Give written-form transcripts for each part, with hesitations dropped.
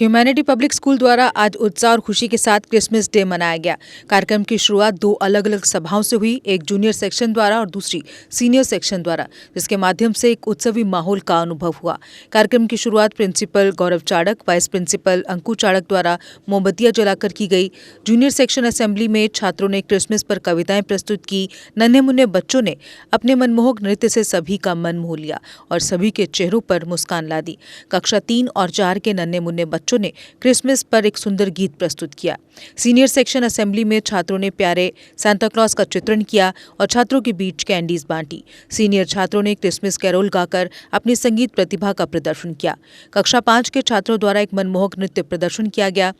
Humanity public school द्वारा आज उत्साह और खुशी के साथ क्रिसमस डे मनाया गया। कार्यक्रम की शुरुआत दो अलग अलग सभाओं से हुई, एक जूनियर सेक्शन द्वारा और दूसरी सीनियर सेक्शन द्वारा, जिसके माध्यम से एक उत्सवी माहौल का अनुभव हुआ। कार्यक्रम की शुरुआत प्रिंसिपल गौरव चाड़क, वाइस प्रिंसिपल अंकु चाड़क द्वारा मोमबत्तियां जलाकर की गई। जूनियर सेक्शन असेंबली में छात्रों ने क्रिसमस पर कविताएं प्रस्तुत की। नन्हे मुन्ने बच्चों ने अपने मनमोहक नृत्य से सभी का मन मोह लिया और सभी के चेहरों पर मुस्कान ला दी। कक्षा 3 और 4 के नन्हे मुन्ने बच्चों ने क्रिसमस पर एक सुंदर गीत प्रस्तुत किया। सीनियर सेक्शन असेंबली में छात्रों ने प्यारे सांता क्लॉज का चित्रण किया और छात्रों के बीच कैंडीज बांटी। सीनियर छात्रों ने क्रिसमस कैरोल गाकर अपनी संगीत प्रतिभा का प्रदर्शन किया। कक्षा 5 के छात्रों द्वारा एक मनमोहक नृत्य प्रदर्शन किया गया।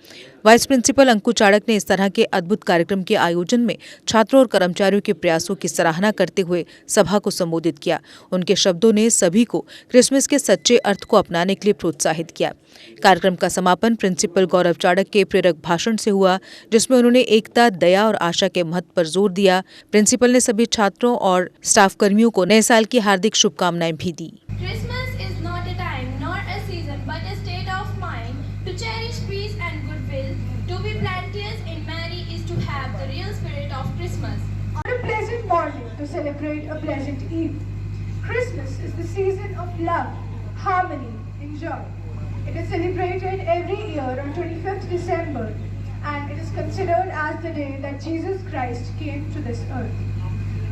वाइस प्रिंसिपल अंकु चाड़क ने इस तरह के अद्भुत कार्यक्रम के आयोजन में छात्रों और कर्मचारियों के प्रयासों की सराहना करते हुए सभा को संबोधित किया। उनके शब्दों ने सभी को क्रिसमस के सच्चे अर्थ को अपनाने के लिए प्रोत्साहित किया। कार्यक्रम का समापन प्रिंसिपल गौरव चाड़क के प्रेरक भाषण से हुआ, जिसमें उन्होंने एकता, दया और आशा के महत्व पर जोर दिया। प्रिंसिपल ने सभी छात्रों और स्टाफ कर्मियों को नए साल की हार्दिक शुभकामनाएं भी दी। To celebrate a pleasant Eve. Christmas is the season of love, harmony, and joy. It is celebrated every year on 25th December, and it is considered as the day that Jesus Christ came to this earth.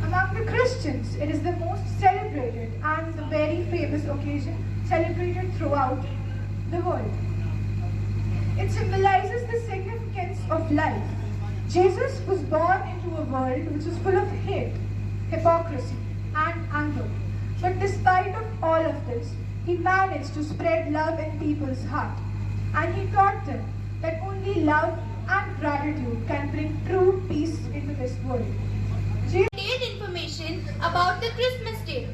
Among the Christians, it is the most celebrated and the very famous occasion celebrated throughout the world. It symbolizes the significance of life. Jesus was born into a world which was full of hate, hypocrisy and anger. But despite of all of this, he managed to spread love in people's heart. And he taught them that only love and gratitude can bring true peace into this world. Detailed information about the Christmas Day.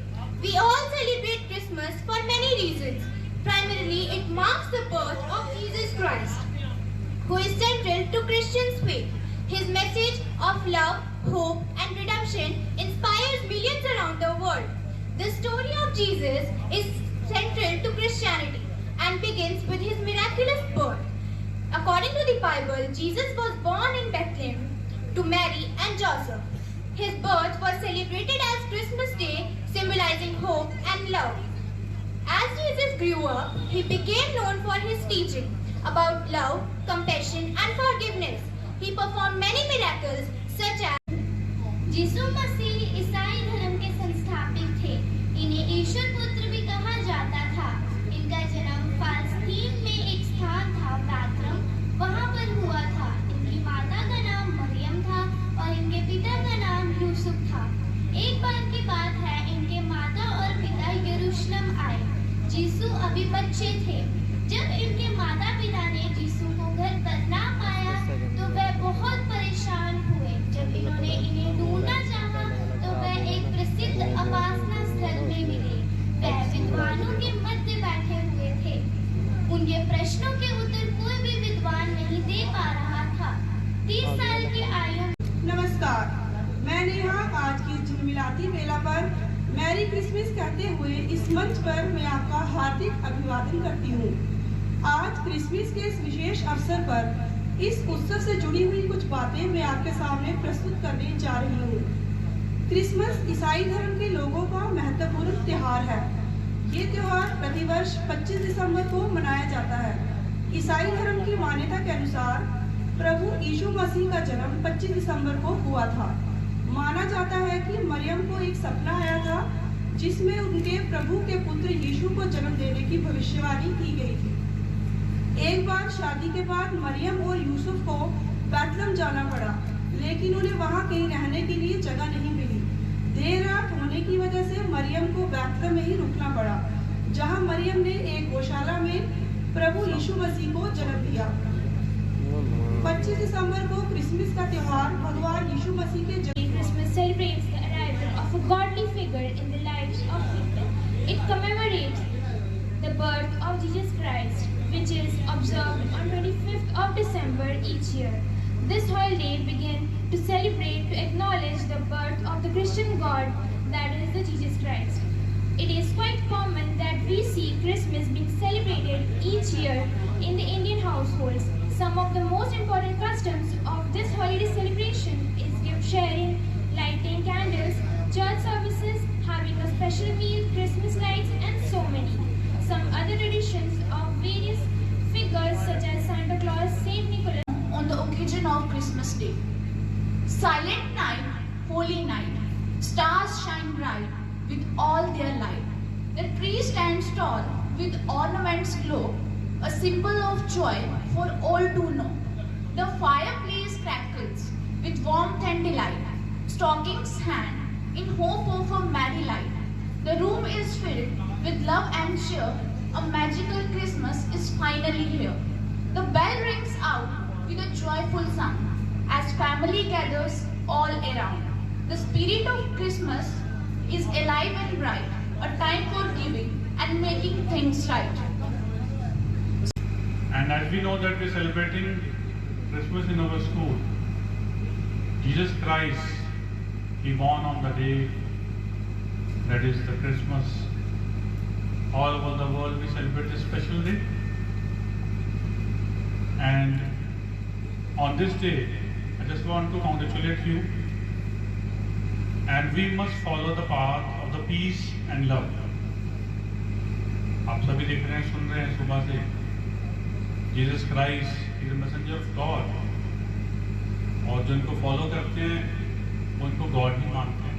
We all celebrate Christmas for many reasons. Primarily, it marks the birth of Jesus Christ, who is central to Christians' faith. His message of love, hope, and redemption inspires millions around the world. The story of Jesus is central to Christianity and begins with his miraculous birth. According to the Bible, Jesus was born in Bethlehem to Mary and Joseph. His birth was celebrated as Christmas Day, symbolizing hope and love. As Jesus grew up, he became known for his teaching about love, compassion, and forgiveness. He performed many miracles such as यीशु मसीह ईसाई धर्म के संस्थापक थे। इन्हें ईश्वर पुत्र भी कहा जाता था। इनका जन्म फालस्तीन में एक स्थान था बैतलहम, वहां पर हुआ था। इनकी माता का नाम मरियम था और इनके पिता का नाम यूसुफ था। एक बार की बात है, इनके माता और पिता यरूशलेम आए। यीशु अभी बच्चे थे। जब इनके माता पिता ने यीशु को घर पर ना पाया तो वे बहुत परेशान हुए। जब इन्होंने इन्हें ढूंढना चाहा तो वे एक प्रसिद्ध उपासना स्थल में मिले। वे विद्वानों के मध्य बैठे हुए थे। उनके प्रश्नों के उत्तर कोई भी विद्वान नहीं दे पा रहा था। 30 साल की आयु। नमस्कार, मैं नेहा आज की झिलमिलाती बेला पर मैरी क्रिसमस कहते हुए इस मंच पर मैं आपका हार्दिक अभिवादन करती हूँ। आज क्रिसमस के इस विशेष अवसर पर इस उत्सव से जुड़ी हुई कुछ बातें मैं आपके सामने प्रस्तुत करने जा रही हूँ। क्रिसमस ईसाई धर्म के लोगों का महत्वपूर्ण त्योहार है। ये त्योहार प्रतिवर्ष 25 दिसंबर को मनाया जाता है। ईसाई धर्म की मान्यता के अनुसार प्रभु यीशु मसीह का जन्म 25 दिसंबर को हुआ था। माना जाता है कि मरियम को एक सपना आया था जिसमें उनके प्रभु के पुत्र यीशु को जन्म देने की भविष्यवाणी की गई थी। एक बार शादी के बाद मरियम और यूसुफ को बैतलहम जाना पड़ा, लेकिन उन्हें वहां कहीं रहने के लिए जगह नहीं मिली। देर रात होने की वजह से मरियम को बैतलहम में ही रुकना पड़ा, जहां मरियम ने एक गौशाला में प्रभु यीशु मसीह को जन्म दिया। 25 दिसंबर को क्रिसमस का त्योहार भगवान यीशु मसीह के जन्म। Christmas celebrates the arrival of a godly figure in the lives of people. It commemorates the birth of Jesus Christ, which is observed on 25th of December each year. This holiday began to celebrate to acknowledge the birth of the Christian God, that is the Jesus Christ. It is quite common that we see Christmas being celebrated each year in the Indian household. households. Some of the most important customs of this holiday celebration is gift sharing, lighting candles, church services, having a special meal, Christmas lights, and so many. Some other traditions of various figures such as Santa Claus, Saint Nicholas. On the occasion of Christmas Day. Silent night, holy night, stars shine bright with all their light. The tree stands tall with ornaments glow, a symbol of joy for all to know. The fireplace crackles with warmth and delight, stockings hang in hope of a merry light. The room is filled with love and cheer, a magical Christmas is finally here. The bell rings out with a joyful sound as family gathers all around. The spirit of Christmas is alive and bright, a time for giving and making things right. And as we know that we're celebrating Christmas in our school, Jesus Christ, He born on the day that is the Christmas. All over the world we celebrate this special day. And on this day, I just want to congratulate you. And we must follow the path of the peace and love. आप सभी देख रहे हैं, सुन रहे हैं सुबह से, Jesus Christ is the messenger of God, और जो इनको फॉलो करते हैं वो इनको गॉड ही मानते हैं.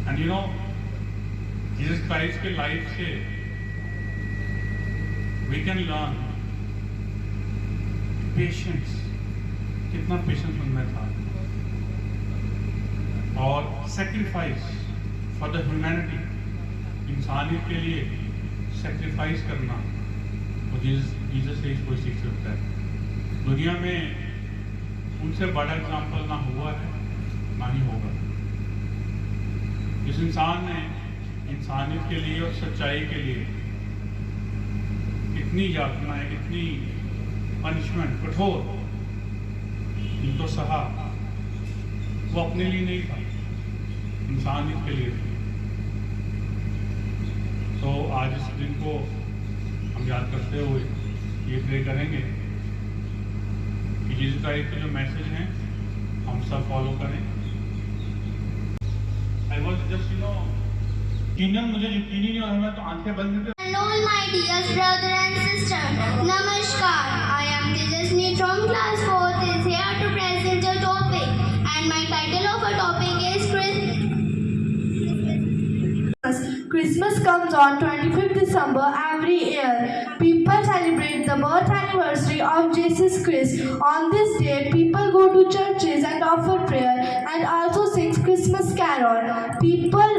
And you know, Jesus Christ के लाइफ से वी कैन लर्न पेशेंस, कितना पेशेंस उनमें था, और सेक्रीफाइस फॉर द ह्यूमैनिटी, इंसानियत के लिए सेक्रीफाइस करना, और जीसस से इसको सीख सकता है. दुनिया में उनसे बड़ा एग्जाम्पल ना हुआ है ना ही होगा. इस इंसान ने इंसानियत के लिए और सच्चाई के लिए कितनी यातनाएं, कितनी पनिशमेंट, कठोर इनको सहा. वो अपने लिए नहीं था, इंसानियत के लिए था. तो आज इस दिन को हम याद करते हुए ये प्रे करेंगे कि जीसस क्राइस्ट के जो मैसेज हैं हम सब फॉलो करें. आई वॉज जस्ट मुझे यकीन ही नहीं हो रहा, तो आंखें बंद करके. Hello my dear brother and sister, Namaskar. I am Tejasni from class 4th is here to present a topic, and my title of a topic is Christmas comes on 25th December every year. People celebrate the birth anniversary of Jesus Christ. On this day, people go to churches and offer prayer and also sing Christmas carol. People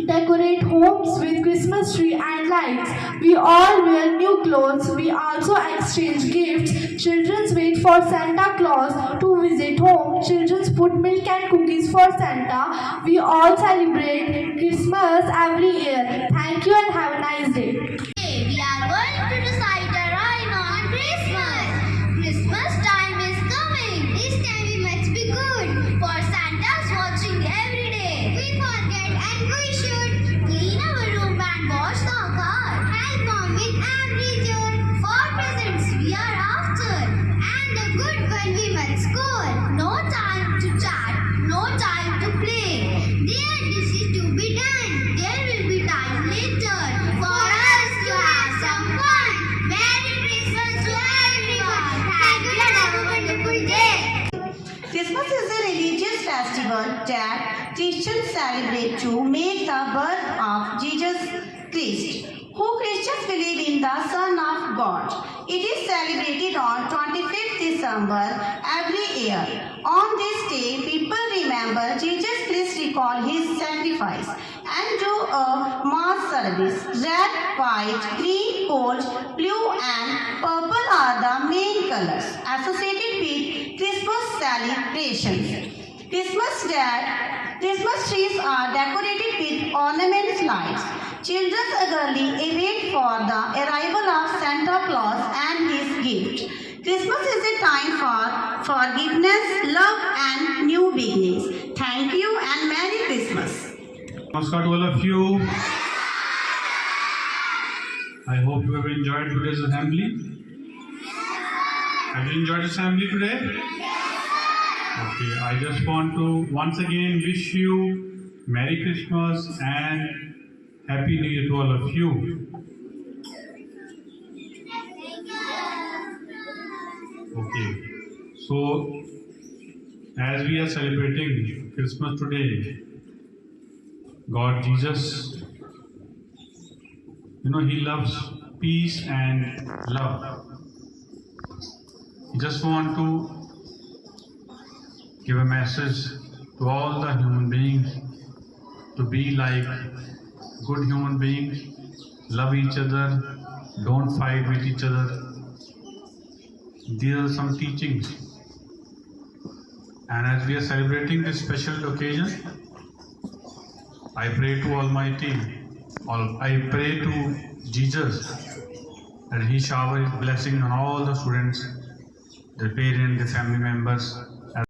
decorate homes with Christmas tree and lights. We all wear new clothes. We also exchange gifts. Children wait for Santa Claus to visit home. Children put milk and cookies for Santa. We all celebrate Christmas every year. Thank you and have a nice day. We are going to recite a rhyme on Christmas. Christmas time is coming. This time we must be good, for Santa's watching every day. We forget and we should clean our room and wash the car. Help mom with every chore. For presents we are after, and a good one we must score. No time to chat, no time to play. There this is to be done. There will be time later for us to have some fun. Merry Christmas to everyone. Thank you and have a wonderful day. Christmas is a religious festival that Christians celebrate to make the birth of Jesus Christ, who Christians believe in the Son of God. It is celebrated on 25th December every year. On this day, people remember Jesus Christ, recall his sacrifice, and do a mass service. Red, white, green, gold, blue and purple are the main colors associated with Christmas celebrations. Christmas trees are decorated with ornaments, lights. Children eagerly await for the arrival of Santa Claus and his gift. Christmas is a time for forgiveness, love and new beginnings. Thank you and Merry Christmas. Namaskar to all of you. I hope you have enjoyed today's assembly. Have you enjoyed assembly today? Okay, I just want to once again wish you Merry Christmas and Happy New Year to all of you. Okay, so as we are celebrating Christmas today, God Jesus, He loves peace and love. He just want to give a message to all the human beings to be like good human beings, love each other, don't fight with each other. These are some teachings. And as we are celebrating this special occasion, I pray to Almighty, I pray to Jesus that He shower His blessing on all the students, their parents, their family members,